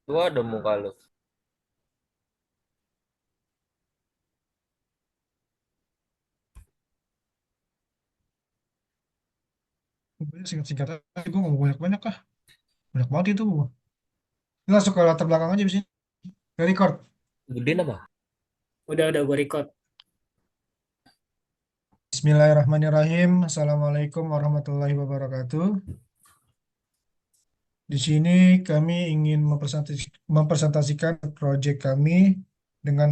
Lu ada muka lu. Pokoknya singkat-singkat aja, gue ngomong banyak-banyak kah? Banyak banget itu. Ini langsung ke latar belakang aja di sini. Record. Gedein apa? Udah gue record. Bismillahirrahmanirrahim. Assalamualaikum warahmatullahi wabarakatuh. Di sini kami ingin mempresentasikan proyek kami dengan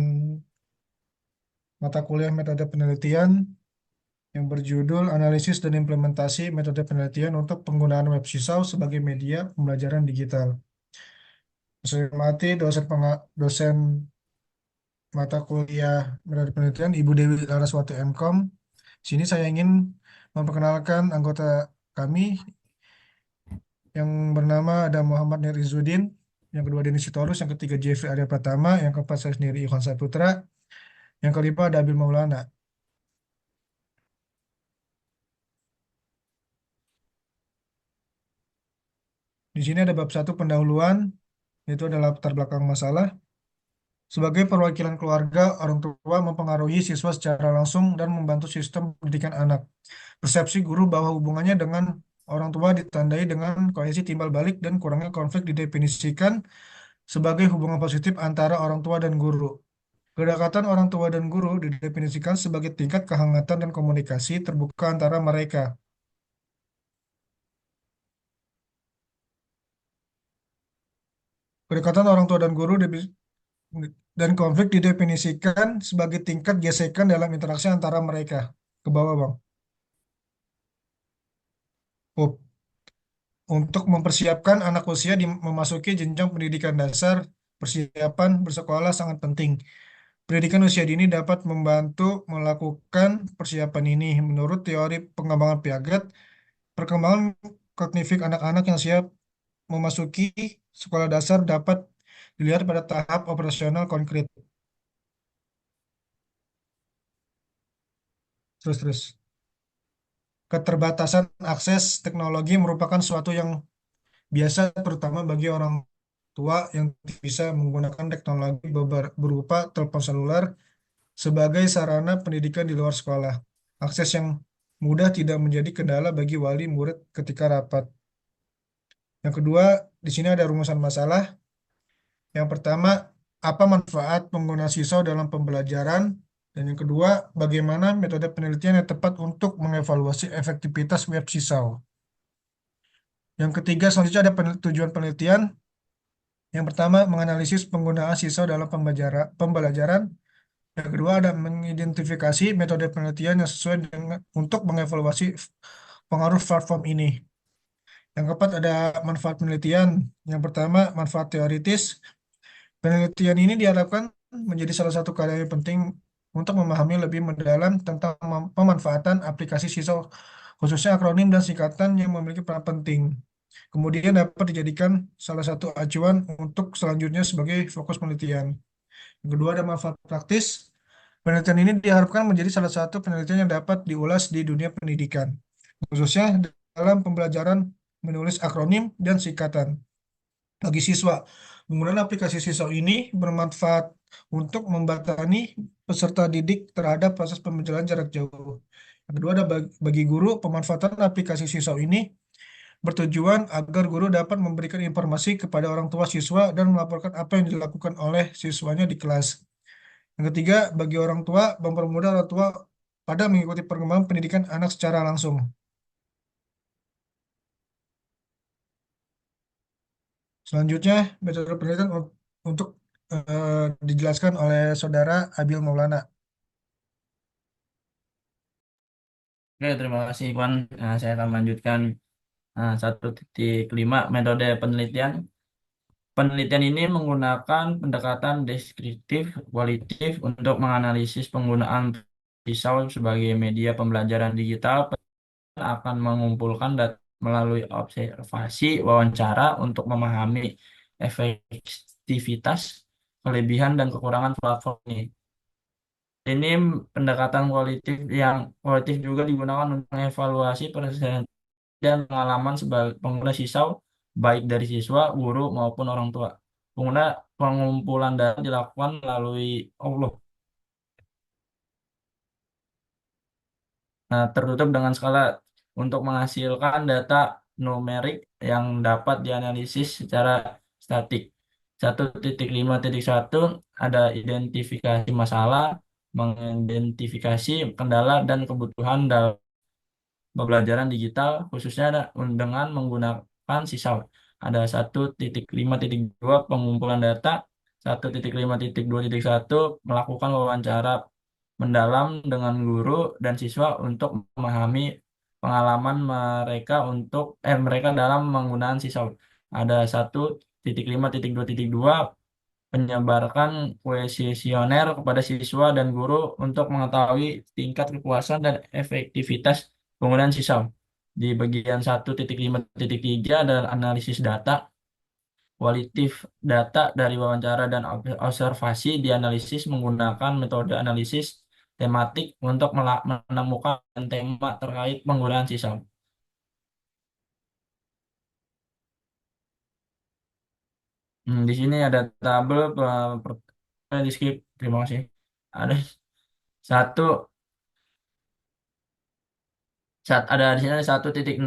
mata kuliah metode penelitian yang berjudul Analisis dan Implementasi Metode Penelitian untuk Penggunaan Web Sisal sebagai Media Pembelajaran Digital. Saya hormati dosen mata kuliah metode penelitian Ibu Dewi Laraswati MKOM. Sini saya ingin memperkenalkan anggota kami yang bernama ada Muhammad Nerizuddin, yang kedua Denis Sitorus, yang ketiga Jeffrey Arya Pratama, yang keempat saya sendiri Ikhwan Saputra, yang kelima ada Abil Maulana. Di sini ada bab satu pendahuluan, yaitu adalah latar belakang masalah. Sebagai perwakilan keluarga, orang tua mempengaruhi siswa secara langsung dan membantu sistem pendidikan anak. Persepsi guru bahwa hubungannya dengan orang tua ditandai dengan kohesi timbal balik dan kurangnya konflik didefinisikan sebagai hubungan positif antara orang tua dan guru. Kedekatan orang tua dan guru didefinisikan sebagai tingkat kehangatan dan komunikasi terbuka antara mereka. Kedekatan orang tua dan guru dan konflik didefinisikan sebagai tingkat gesekan dalam interaksi antara mereka. Ke bawah, Bang. Oh, untuk mempersiapkan anak usia memasuki jenjang pendidikan dasar, persiapan bersekolah sangat penting. Pendidikan usia dini dapat membantu melakukan persiapan ini. Menurut teori pengembangan Piaget, perkembangan kognitif anak-anak yang siap memasuki sekolah dasar dapat dilihat pada tahap operasional konkret. Terus. Keterbatasan akses teknologi merupakan suatu yang biasa terutama bagi orang tua yang bisa menggunakan teknologi berupa telepon seluler sebagai sarana pendidikan di luar sekolah. Akses yang mudah tidak menjadi kendala bagi wali murid ketika rapat. Yang kedua, di sini ada rumusan masalah. Yang pertama, apa manfaat penggunaan siswa dalam pembelajaran? Dan yang kedua, bagaimana metode penelitian yang tepat untuk mengevaluasi efektivitas web siswa? Yang ketiga, selanjutnya ada tujuan penelitian. Yang pertama, menganalisis penggunaan siswa dalam pembelajaran. Yang kedua, ada mengidentifikasi metode penelitian yang sesuai dengan untuk mengevaluasi pengaruh platform ini. Yang keempat, ada manfaat penelitian. Yang pertama, manfaat teoritis. Penelitian ini diharapkan menjadi salah satu karya yang penting untuk memahami lebih mendalam tentang pemanfaatan aplikasi siswa, khususnya akronim dan singkatan yang memiliki peran penting. Kemudian dapat dijadikan salah satu acuan untuk selanjutnya sebagai fokus penelitian. Yang kedua, ada manfaat praktis. Penelitian ini diharapkan menjadi salah satu penelitian yang dapat diulas di dunia pendidikan, khususnya dalam pembelajaran menulis akronim dan singkatan. Bagi siswa, penggunaan aplikasi siswa ini bermanfaat untuk membatani peserta didik terhadap proses pembelajaran jarak jauh. Yang kedua, ada bagi guru, pemanfaatan aplikasi siswa ini bertujuan agar guru dapat memberikan informasi kepada orang tua siswa dan melaporkan apa yang dilakukan oleh siswanya di kelas. Yang ketiga, bagi orang tua, mempermudah orang tua pada mengikuti perkembangan pendidikan anak secara langsung. Selanjutnya, metode penelitian untuk dijelaskan oleh Saudara Abil Maulana. Oke, terima kasih Iwan. Nah, saya akan melanjutkan 1.5 metode penelitian. Penelitian ini menggunakan pendekatan deskriptif kualitatif untuk menganalisis penggunaan pisau sebagai media pembelajaran digital. Akan mengumpulkan data melalui observasi wawancara untuk memahami efektivitas, kelebihan, dan kekurangan platform ini. Ini pendekatan kualitatif juga digunakan untuk mengevaluasi presentasi dan pengalaman sebagai pengguna siswa baik dari siswa, guru maupun orang tua. Pengumpulan data dilakukan melalui Allah. Nah, tertutup dengan skala untuk menghasilkan data numerik yang dapat dianalisis secara statik. 1.5.1 ada identifikasi masalah, mengidentifikasi kendala dan kebutuhan dalam pembelajaran digital, khususnya dengan menggunakan sisal. Ada 1.5.2 pengumpulan data, 1.5.2.1 melakukan wawancara mendalam dengan guru dan siswa untuk memahami pengalaman mereka dalam menggunakan sisal. Ada 1.5.2.2 menyebarkan kuesioner kepada siswa dan guru untuk mengetahui tingkat kepuasan dan efektivitas penggunaan sisal. Di bagian 1.5.3 ada analisis data. Kualitatif data dari wawancara dan observasi dianalisis menggunakan metode analisis tematik untuk menemukan tema terkait penggunaan sisal. Di sini ada tabel di skip. Terima kasih. Ada satu ada di sini ada 1.6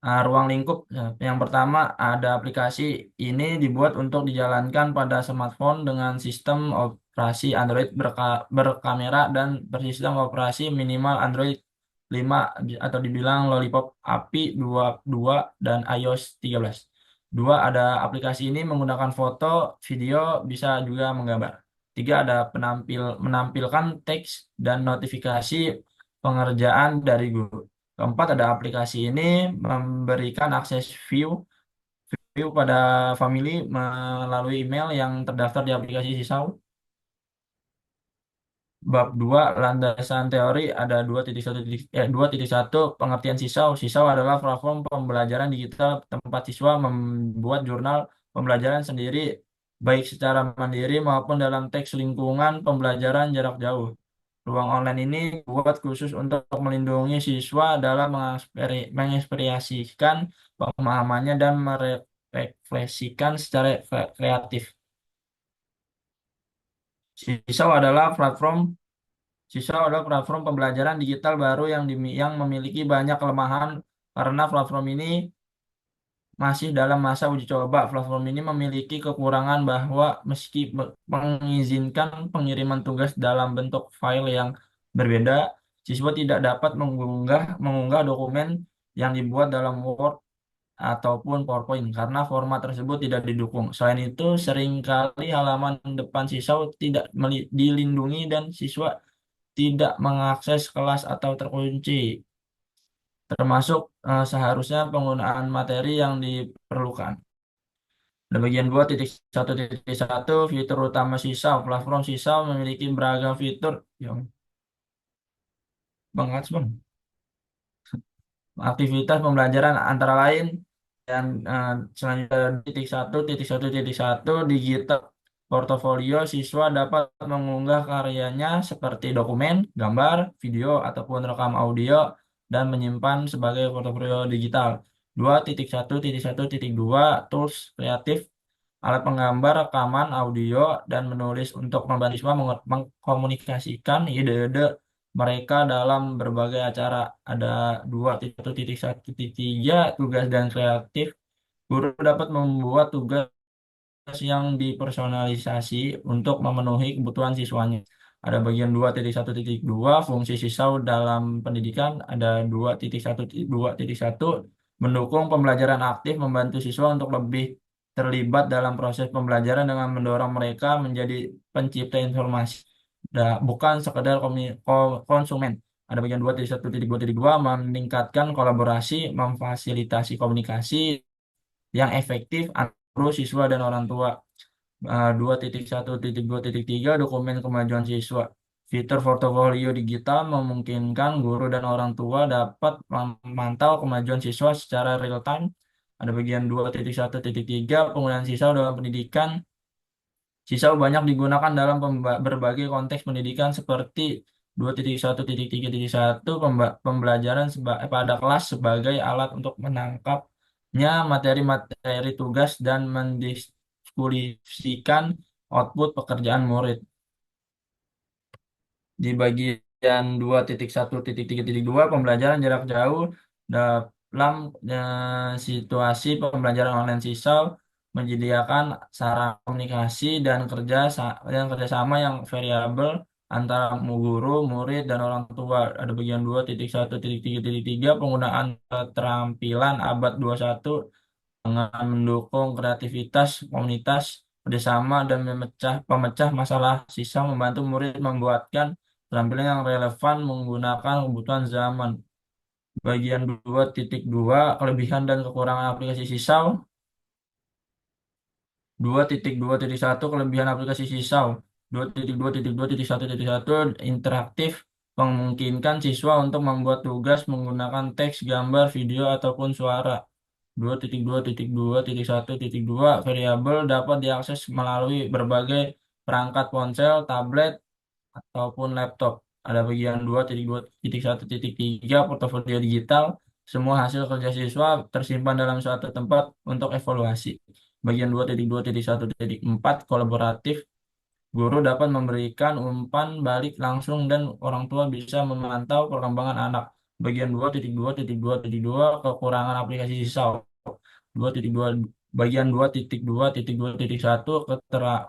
ruang lingkup. Nah, yang pertama ada aplikasi ini dibuat untuk dijalankan pada smartphone dengan sistem operasi Android berkamera dan bersistem operasi minimal Android 5 atau dibilang Lollipop API 22 dan iOS 13. Dua, ada aplikasi ini menggunakan foto, video, bisa juga menggambar. Tiga, ada menampilkan teks dan notifikasi pengerjaan dari guru. Keempat, ada aplikasi ini memberikan akses view pada family melalui email yang terdaftar di aplikasi Sisau. Bab 2 landasan teori ada 2.1 pengertian Sisau. Sisau adalah platform pembelajaran digital tempat siswa membuat jurnal pembelajaran sendiri baik secara mandiri maupun dalam teks lingkungan pembelajaran jarak jauh. Ruang online ini dibuat khusus untuk melindungi siswa dalam mengekspresikan pemahamannya dan merefleksikan secara kreatif. Sisau adalah platform Sisau adalah platform pembelajaran digital baru yang memiliki banyak kelemahan karena platform ini masih dalam masa uji coba. Platform ini memiliki kekurangan bahwa meski mengizinkan pengiriman tugas dalam bentuk file yang berbeda, siswa tidak dapat mengunggah dokumen yang dibuat dalam Word ataupun PowerPoint karena format tersebut tidak didukung. Selain itu, seringkali halaman depan siswa tidak dilindungi dan siswa tidak mengakses kelas atau terkunci, termasuk seharusnya penggunaan materi yang diperlukan. Di bagian 2.1.1 fitur utama Sisau. Platform Sisau memiliki beragam fitur yang banget, Bang. Aktivitas pembelajaran antara lain dan selanjutnya 1.1.1 digital portofolio siswa dapat mengunggah karyanya seperti dokumen, gambar, video, ataupun rekam audio dan menyimpan sebagai portofolio digital. 2.1.1.2 tools kreatif alat penggambar, rekaman, audio, dan menulis untuk membantu siswa mengkomunikasikan ide-ide mereka dalam berbagai acara. Ada 2.1.1.3 tugas dan kreatif. Guru dapat membuat tugas yang dipersonalisasi untuk memenuhi kebutuhan siswanya. Ada bagian 2.1.2 fungsi sisau dalam pendidikan. Ada 2.1.2.1 mendukung pembelajaran aktif, membantu siswa untuk lebih terlibat dalam proses pembelajaran dengan mendorong mereka menjadi pencipta informasi, bukan sekedar konsumen. Ada bagian 2.1.2.2 meningkatkan kolaborasi, memfasilitasi komunikasi yang efektif antara guru, siswa, dan orang tua. 2.1.2.3 dokumen kemajuan siswa. Fitur portofolio digital memungkinkan guru dan orang tua dapat memantau kemajuan siswa secara real time. Ada bagian 2.1.3 penggunaan siswa dalam pendidikan. Siswa banyak digunakan dalam berbagai konteks pendidikan seperti 2.1.3.1 pembelajaran pada kelas sebagai alat untuk menangkapnya materi-materi tugas dan mengeksekusikan output pekerjaan murid. Di bagian 2.1.3.2 pembelajaran jarak jauh dalam situasi pembelajaran online sisal menyediakan sarana komunikasi dan kerjasama yang variabel antara guru, murid, dan orang tua. Ada bagian 2.1.3.3 penggunaan keterampilan abad 21 dengan mendukung kreativitas komunitas kerjasama dan pemecah masalah sisa membantu murid membuatkan keterampilan yang relevan menggunakan kebutuhan zaman. Bagian 2.2 kelebihan dan kekurangan aplikasi sisal. 2.2.1 kelebihan aplikasi sisal. 2.2.2.1.1 interaktif memungkinkan siswa untuk membuat tugas menggunakan teks, gambar, video, ataupun suara. 2.2.2.1.2 variabel dapat diakses melalui berbagai perangkat ponsel, tablet, ataupun laptop. Ada bagian 2.2.1.3 portofolio digital. Semua hasil kerja siswa tersimpan dalam suatu tempat untuk evaluasi. Bagian 2.2.1.4 kolaboratif. Guru dapat memberikan umpan balik langsung dan orang tua bisa memantau perkembangan anak. Bagian 2.2.2.2 kekurangan aplikasi sisal. 2.2 bagian 2.2.2.1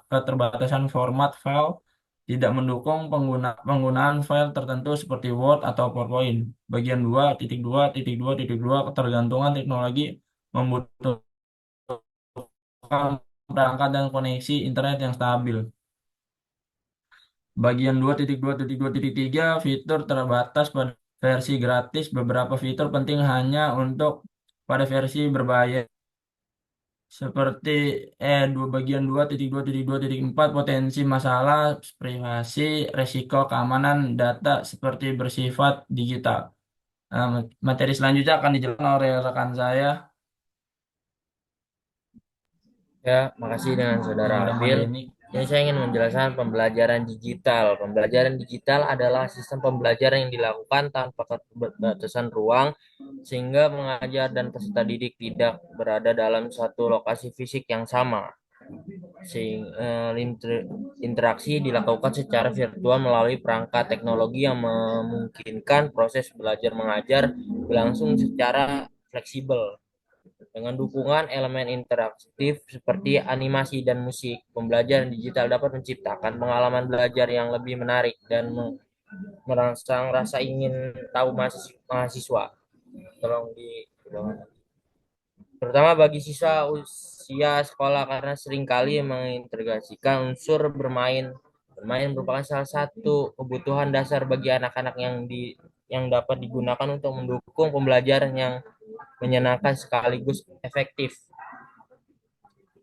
keterbatasan format file tidak mendukung penggunaan file tertentu seperti Word atau PowerPoint. Bagian 2.2.2.2 ketergantungan teknologi membutuhkan perangkat dan koneksi internet yang stabil. Bagian 2.2.2.3 fitur terbatas pada versi gratis. Beberapa fitur penting hanya untuk pada versi berbayar. Seperti bagian 2.2.2.4 potensi masalah privasi, resiko keamanan data seperti bersifat digital. Materi selanjutnya akan dijelaskan oleh rekan saya Ya, makasih dengan yang Saudara bernama Afil. Denny. Ini saya ingin menjelaskan pembelajaran digital. Pembelajaran digital adalah sistem pembelajaran yang dilakukan tanpa keterbatasan ruang, sehingga mengajar dan peserta didik tidak berada dalam satu lokasi fisik yang sama. Interaksi dilakukan secara virtual melalui perangkat teknologi yang memungkinkan proses belajar mengajar berlangsung secara fleksibel. Dengan dukungan elemen interaktif seperti animasi dan musik, pembelajaran digital dapat menciptakan pengalaman belajar yang lebih menarik dan merangsang rasa ingin tahu mahasiswa. Tolong di terutama bagi siswa usia sekolah karena seringkali mengintegrasikan unsur bermain. Bermain merupakan salah satu kebutuhan dasar bagi anak-anak yang dapat digunakan untuk mendukung pembelajaran yang menyenangkan sekaligus efektif.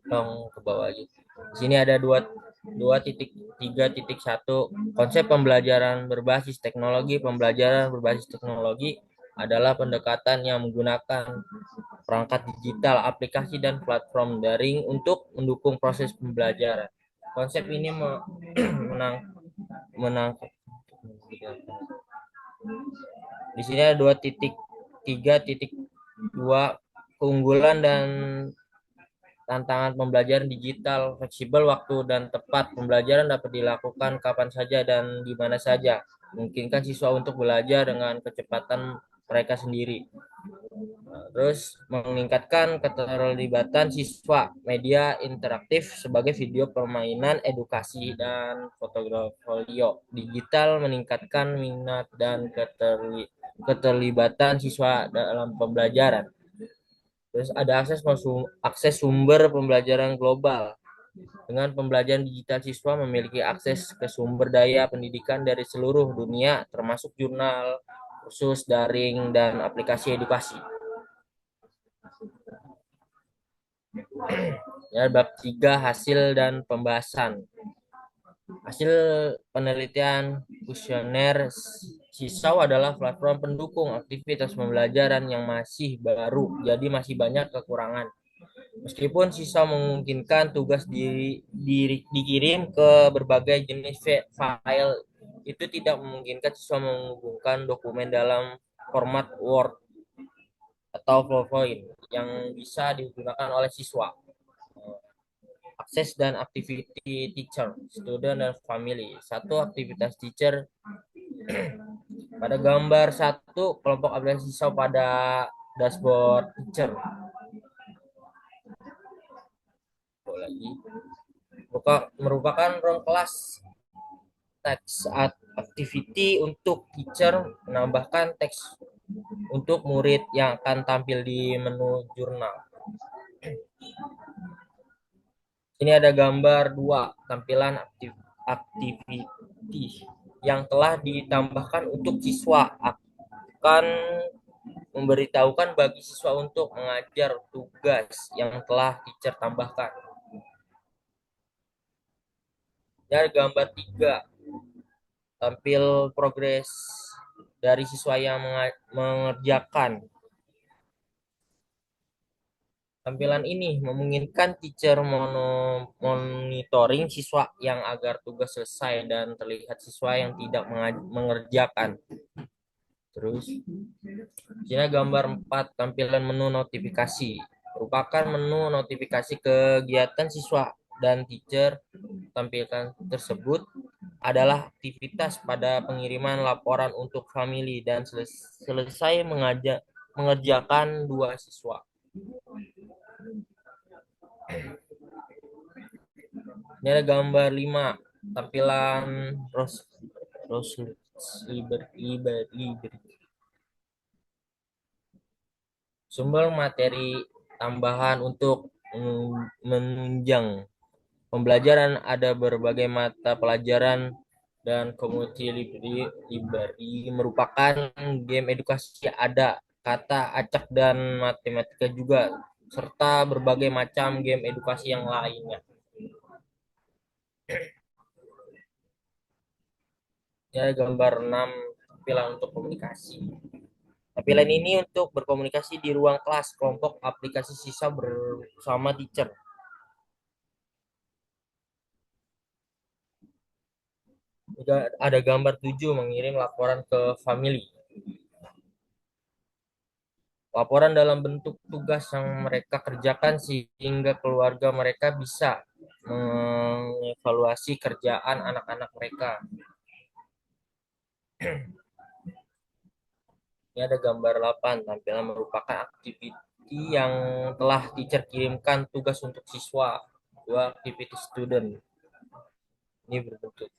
Dong ke bawah lagi. Di sini ada 2.3.1 konsep pembelajaran berbasis teknologi. Pembelajaran berbasis teknologi adalah pendekatan yang menggunakan perangkat digital, aplikasi, dan platform daring untuk mendukung proses pembelajaran. Konsep ini menang di sini ada 2.3.2 keunggulan dan tantangan pembelajaran digital, fleksibel waktu dan tepat. Pembelajaran dapat dilakukan kapan saja dan di mana saja. Memungkinkan siswa untuk belajar dengan kecepatan mereka sendiri. Terus meningkatkan keterlibatan siswa. Media interaktif sebagai video permainan, edukasi, dan portofolio digital meningkatkan minat dan keterlibatan siswa dalam pembelajaran. Terus ada akses sumber pembelajaran global. Dengan pembelajaran digital, siswa memiliki akses ke sumber daya pendidikan dari seluruh dunia, termasuk jurnal, kursus daring, dan aplikasi edukasi. Ya, bab 3 hasil dan pembahasan. Hasil penelitian kuesioner Sisau adalah platform pendukung aktivitas pembelajaran yang masih baru, jadi masih banyak kekurangan. Meskipun Sisau memungkinkan tugas dikirim ke berbagai jenis file, itu tidak memungkinkan siswa menghubungkan dokumen dalam format Word atau PowerPoint yang bisa digunakan oleh siswa. akses dan activity teacher, student, dan family. Satu, aktivitas teacher. Pada gambar satu, kelompok aplikasi siswa pada dashboard teacher. Lagi merupakan ruang kelas teks activity untuk teacher, menambahkan teks untuk murid yang akan tampil di menu jurnal. Ini ada gambar 2, tampilan activity yang telah ditambahkan untuk siswa, akan memberitahukan bagi siswa untuk mengajar tugas yang telah teacher tambahkan. Ini ada gambar 3, tampil progres dari siswa yang mengerjakan. Tampilan ini memungkinkan teacher monitoring siswa yang agar tugas selesai dan terlihat siswa yang tidak mengerjakan. Terus, sini gambar 4, tampilan menu notifikasi. Merupakan menu notifikasi kegiatan siswa dan teacher. Tampilkan tersebut adalah aktivitas pada pengiriman laporan untuk family dan selesai mengerjakan 2 siswa. Ini ada gambar 5, tampilan sumber materi tambahan untuk menunjang pembelajaran. Ada berbagai mata pelajaran dan community library merupakan game edukasi, ada kata acak dan matematika juga, serta berbagai macam game edukasi yang lainnya. Ya, gambar 6, tampilan untuk komunikasi. Tampilan ini untuk berkomunikasi di ruang kelas, kelompok aplikasi siswa bersama teacher. Juga ada gambar 7, mengirim laporan ke family. Laporan dalam bentuk tugas yang mereka kerjakan sehingga keluarga mereka bisa mengevaluasi kerjaan anak-anak mereka. Ini ada gambar 8, tampilan merupakan activity yang telah teacher kirimkan tugas untuk siswa. 2, activity student. Ini berbentuk.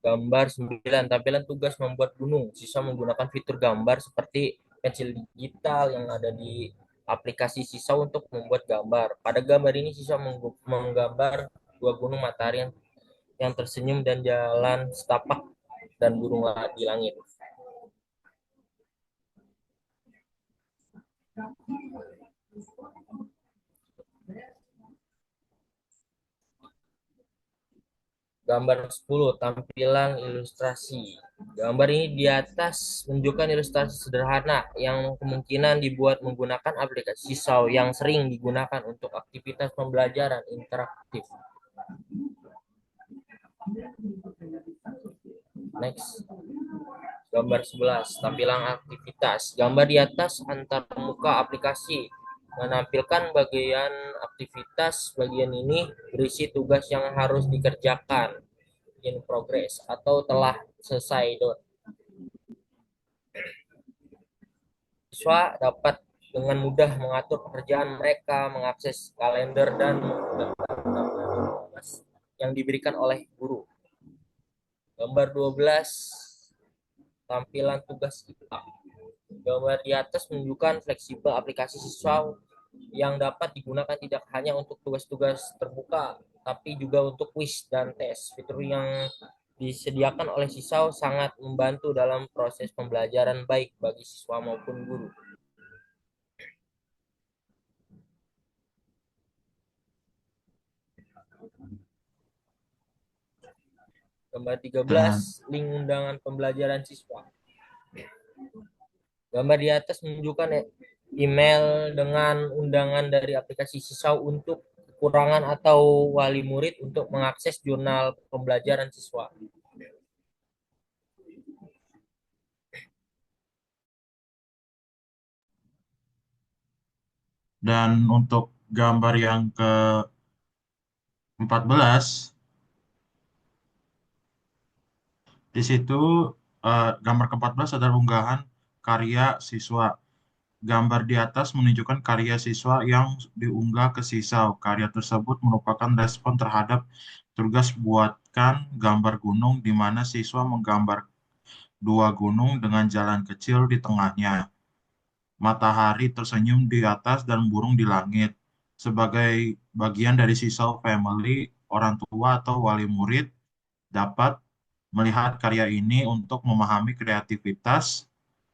Gambar 9, tampilan tugas membuat gunung. Siswa menggunakan fitur gambar seperti pensil digital yang ada di aplikasi siswa untuk membuat gambar. Pada gambar ini siswa menggambar 2 gunung, matahari yang tersenyum, dan jalan setapak dan burung di langit. Gambar 10, tampilan ilustrasi. Gambar ini di atas menunjukkan ilustrasi sederhana yang kemungkinan dibuat menggunakan aplikasi siswa yang sering digunakan untuk aktivitas pembelajaran interaktif. Next. Gambar 11, tampilan aktivitas. Gambar di atas antar muka aplikasi menampilkan bagian aktivitas. Bagian ini berisi tugas yang harus dikerjakan, in progress, atau telah selesai. Siswa dapat dengan mudah mengatur pekerjaan mereka, mengakses kalender, dan menggunakan tugas yang diberikan oleh guru. Gambar 12, tampilan tugas IPA. Gambar di atas menunjukkan fleksibel aplikasi siswa yang dapat digunakan tidak hanya untuk tugas-tugas terbuka, tapi juga untuk kuis dan tes. Fitur yang disediakan oleh siswa sangat membantu dalam proses pembelajaran, baik bagi siswa maupun guru. Gambar 13, link undangan pembelajaran siswa. Gambar di atas menunjukkan email dengan undangan dari aplikasi siswa untuk kekurangan atau wali murid untuk mengakses jurnal pembelajaran siswa. Dan untuk gambar yang ke 14. Di situ gambar ke-14 adalah unggahan karya siswa. Gambar di atas menunjukkan karya siswa yang diunggah ke Sisau. Karya tersebut merupakan respon terhadap tugas buatkan gambar gunung di mana siswa menggambar dua gunung dengan jalan kecil di tengahnya. Matahari tersenyum di atas dan burung di langit. Sebagai bagian dari Sisau Family, orang tua atau wali murid dapat melihat karya ini untuk memahami kreativitas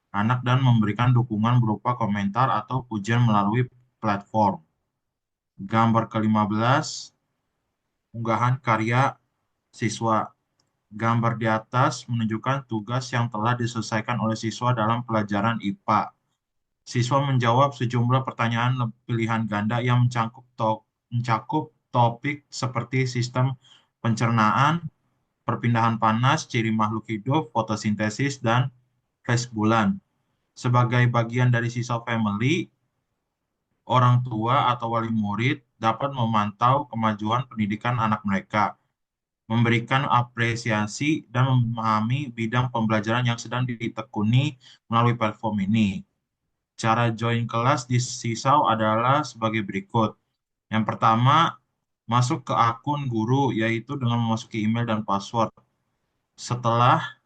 anak dan memberikan dukungan berupa komentar atau pujian melalui platform. Gambar ke-15, unggahan karya siswa. Gambar di atas menunjukkan tugas yang telah diselesaikan oleh siswa dalam pelajaran IPA. Siswa menjawab sejumlah pertanyaan pilihan ganda yang mencakup topik seperti sistem pencernaan, perpindahan panas, ciri makhluk hidup, fotosintesis, dan fase bulan. Sebagai bagian dari Sisau Family, orang tua atau wali murid dapat memantau kemajuan pendidikan anak mereka, memberikan apresiasi, dan memahami bidang pembelajaran yang sedang ditekuni melalui platform ini. Cara join kelas di Sisau adalah sebagai berikut. Yang pertama, masuk ke akun guru, yaitu dengan memasuki email dan password. Setelah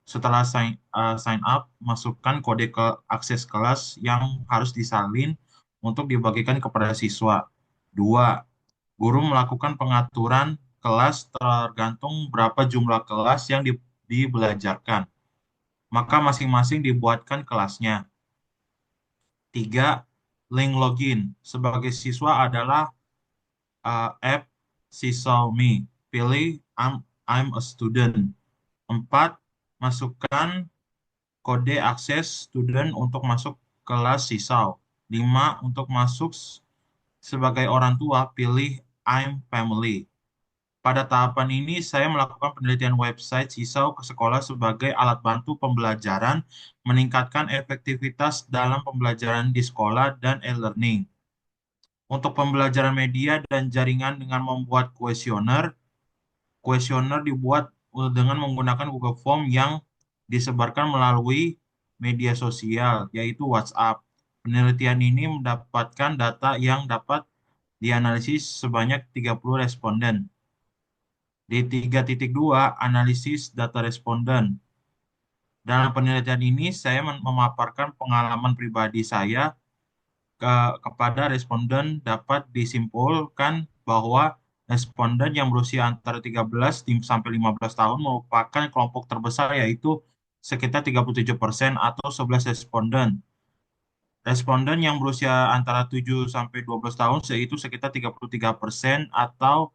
setelah sign up, masukkan kode ke akses kelas yang harus disalin untuk dibagikan kepada siswa. Dua, guru melakukan pengaturan kelas tergantung berapa jumlah kelas yang dibelajarkan. Maka masing-masing dibuatkan kelasnya. Tiga, link login sebagai siswa adalah app Sisomi. Pilih I'm a student. Empat, masukkan kode akses student untuk masuk kelas sisau. 5. Untuk masuk sebagai orang tua, pilih I'm family. Pada tahapan ini, saya melakukan penelitian website sisau ke sekolah sebagai alat bantu pembelajaran, meningkatkan efektivitas dalam pembelajaran di sekolah dan e-learning. Untuk pembelajaran media dan jaringan dengan membuat kuesioner, kuesioner dibuat dengan menggunakan Google Form yang disebarkan melalui media sosial, yaitu WhatsApp. Penelitian ini mendapatkan data yang dapat dianalisis sebanyak 30 responden. Di 3.2, analisis data responden. Dalam penelitian ini, saya memaparkan pengalaman pribadi saya kepada responden dapat disimpulkan bahwa responden yang berusia antara 13 sampai 15 tahun merupakan kelompok terbesar yaitu sekitar 37% atau 11 responden. Responden yang berusia antara 7 sampai 12 tahun yaitu sekitar 33% atau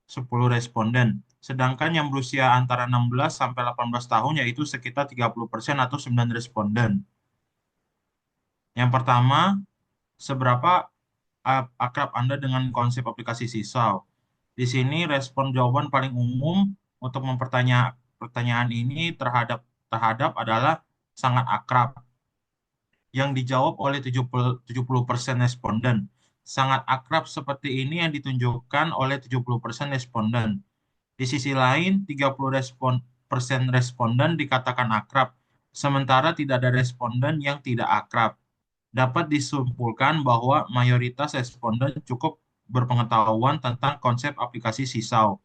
10 responden. Sedangkan yang berusia antara 16 sampai 18 tahun yaitu sekitar 30% atau 9 responden. Yang pertama, seberapa akrab Anda dengan konsep aplikasi Sisau? Di sini respon jawaban paling umum untuk pertanyaan ini terhadap adalah sangat akrab. Yang dijawab oleh 70% responden. Sangat akrab seperti ini yang ditunjukkan oleh 70% responden. Di sisi lain, 30% responden dikatakan akrab, sementara tidak ada responden yang tidak akrab. Dapat disimpulkan bahwa mayoritas responden cukup berpengetahuan tentang konsep aplikasi Sisau.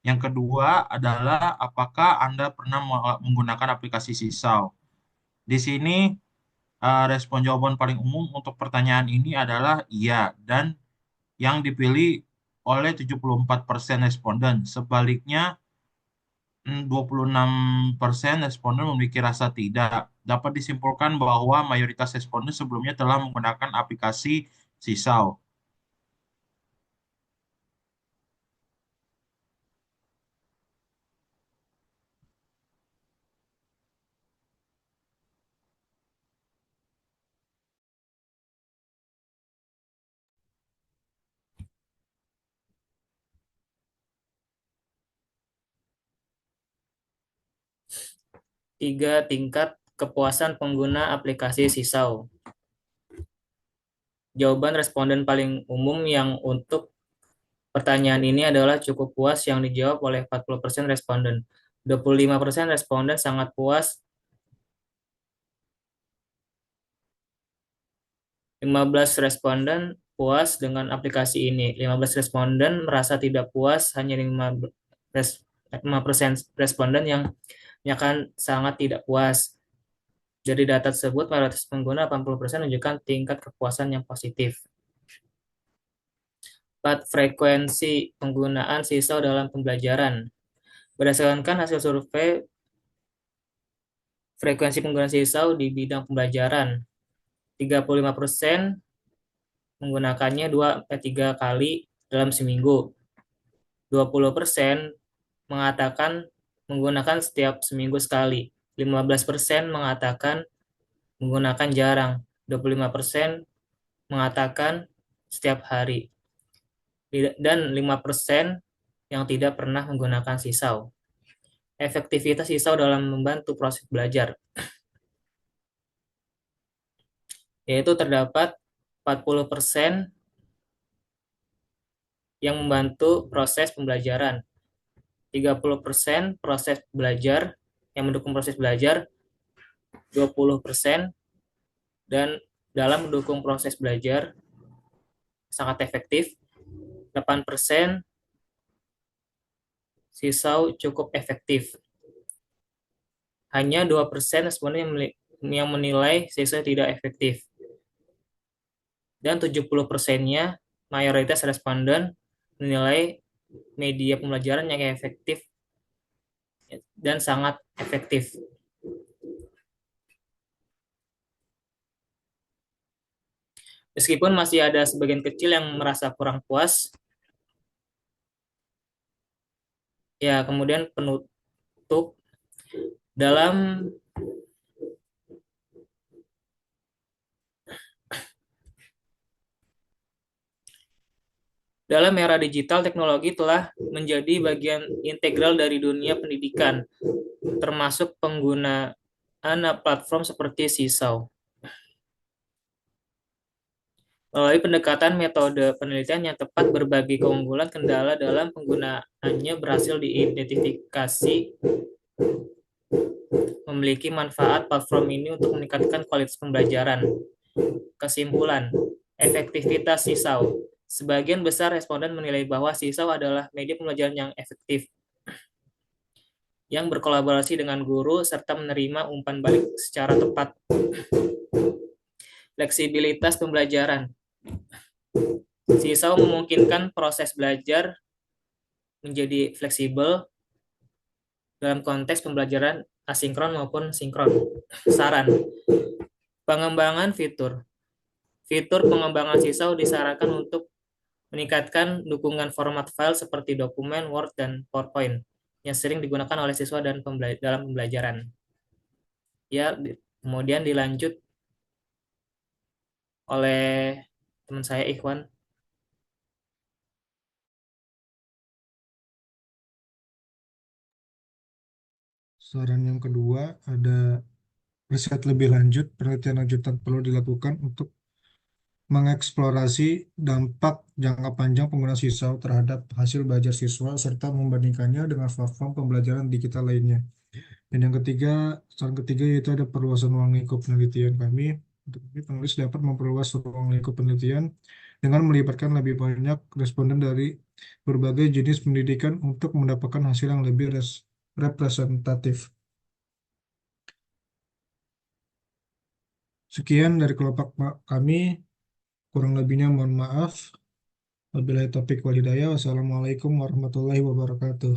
Yang kedua adalah apakah Anda pernah menggunakan aplikasi Sisau? Di sini respon jawaban paling umum untuk pertanyaan ini adalah iya dan yang dipilih oleh 74% responden. Sebaliknya, 26% responden memiliki rasa tidak. Dapat disimpulkan bahwa mayoritas responden sebelumnya telah menggunakan aplikasi Sisau. Tiga, tingkat kepuasan pengguna aplikasi Sisau. Jawaban responden paling umum yang untuk Pertanyaan ini adalah cukup puas yang dijawab oleh 40% responden. 25% responden sangat puas, 15 responden puas dengan aplikasi ini. 15 responden merasa tidak puas, hanya 5% responden yang menyatakan sangat tidak puas. Dari data tersebut, mayoritas pengguna 80% menunjukkan tingkat kepuasan yang positif. 4. Frekuensi penggunaan siswa dalam pembelajaran. Berdasarkan hasil survei frekuensi penggunaan siswa di bidang pembelajaran, 35% menggunakannya 2-3 kali dalam seminggu. 20% mengatakan menggunakan setiap seminggu sekali. 15% mengatakan menggunakan jarang. 25% mengatakan setiap hari. Dan 5% yang tidak pernah menggunakan sisau. Efektivitas sisau dalam membantu proses belajar, yaitu terdapat 40% yang membantu proses pembelajaran, 30% proses belajar yang mendukung proses belajar, 20% dan dalam mendukung proses belajar sangat efektif, 8% sisau cukup efektif. Hanya 2% responden yang menilai siswa tidak efektif. Dan 70%-nya mayoritas responden menilai media pembelajaran yang efektif dan sangat efektif. Meskipun masih ada sebagian kecil yang merasa kurang puas, ya kemudian penutup dalam era digital, teknologi telah menjadi bagian integral dari dunia pendidikan, termasuk penggunaan platform seperti Sisau. Melalui pendekatan metode penelitian yang tepat, berbagai keunggulan kendala dalam penggunaannya berhasil diidentifikasi. Memiliki manfaat platform ini untuk meningkatkan kualitas pembelajaran. Kesimpulan, efektivitas Sisau. Sebagian besar responden menilai bahwa Sisau adalah media pembelajaran yang efektif, yang berkolaborasi dengan guru serta menerima umpan balik secara tepat. Fleksibilitas pembelajaran. Sisau memungkinkan proses belajar menjadi fleksibel dalam konteks pembelajaran asinkron maupun sinkron. Saran, pengembangan fitur. Fitur pengembangan Sisau disarankan untuk meningkatkan dukungan format file seperti dokumen, Word, dan PowerPoint yang sering digunakan oleh siswa dan dalam pembelajaran. Ya, kemudian dilanjut oleh teman saya Ikhwan. Saran yang kedua, ada riset lebih lanjut, penelitian lanjutan perlu dilakukan untuk mengeksplorasi dampak jangka panjang penggunaan sisau terhadap hasil belajar siswa serta membandingkannya dengan platform pembelajaran digital lainnya. Dan yang ketiga, saran ketiga yaitu ada perluasan ruang lingkup penelitian kami. Untuk ini penulis dapat memperluas ruang lingkup penelitian dengan melibatkan lebih banyak responden dari berbagai jenis pendidikan untuk mendapatkan hasil yang lebih representatif. Sekian dari kelompok kami. Kurang lebihnya mohon maaf. Wabillahi taufiq wal hidayah. Wassalamualaikum warahmatullahi wabarakatuh.